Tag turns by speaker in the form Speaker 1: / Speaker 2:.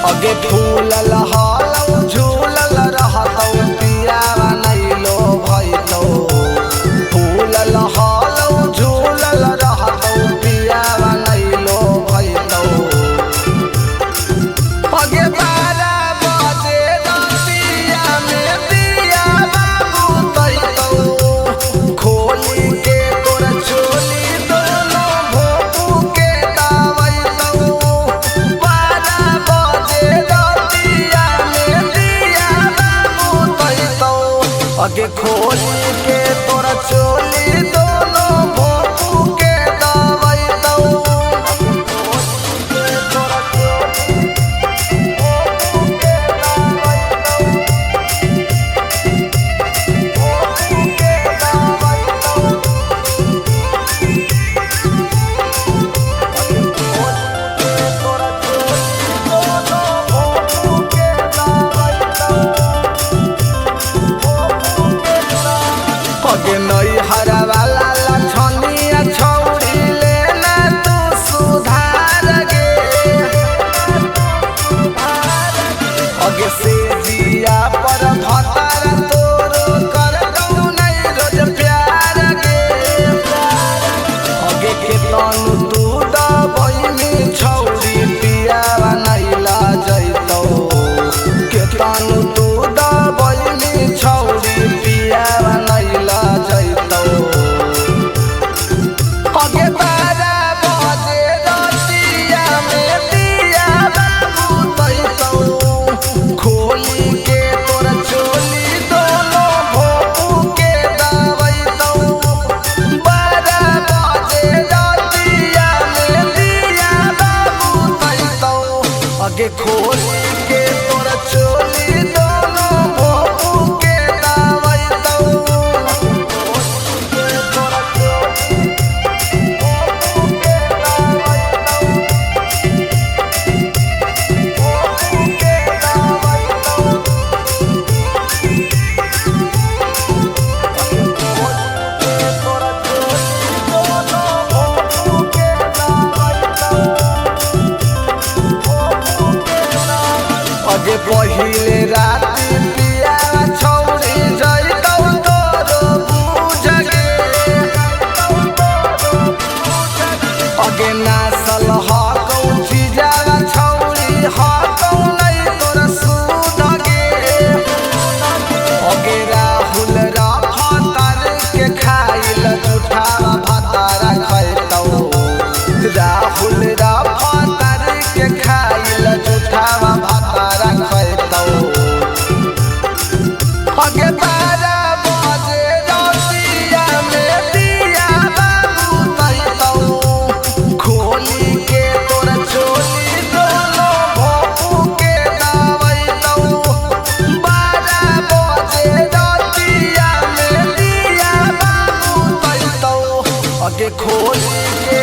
Speaker 1: अगे फूलल हालौ झूलल रहतौ पियावा नैलो भइतौ। फूलल हालौ झूलल रहतौ पियावा नैलो भइतौ। अगे 12 बजे रतिया में दियावा बुतैतौ। खोली के तोर चोली दोनों भोपू के दावैतौ। 12 बजे रतिया में दियावा बुतैतौ। अगे खोली के तोर चोली दोनों भोपू के दावैतौ। अगे नैहर वाला लछनिया छौरी लेना तू सुधार गे। अगे से जिया पर भतार तोरो कर दऊ नहीं रोज प्यार गे। अगे के तनु तू दबैनी छौरी पियावा नैला जैतौ। के तनु तू दबैनी छौरी पियावा नैला जैतौ। अगे 12 बजे रतिया में दियावा बुतैतौ। खोली के तोर चोली दोनों भोपू के दावैतौ। 12 बजे रतिया में दियावा बुतैतौ। अगे खोली के तोर चोली दोनों भोपू के दावैतौ। अगे पहिले राति पियावा छौरी जैतौ तोरो बुझ गे। अगे नासल हकौ चिजावा छौरी हकौ नहीं तोर सुध गे। अगे राहुल रफतार के खाइल जुठावा भतारा खैतौ। राहुल रफतार के खाइल जुठावा भतारा खैतौ। अगे 12 बजे रतिया में दियावा बुतैतौ। खोली के तोर चोली दोनों भोपू के दावैतौ। 12 बजे रतिया में दियावा बुतैतौ। अगे खोली के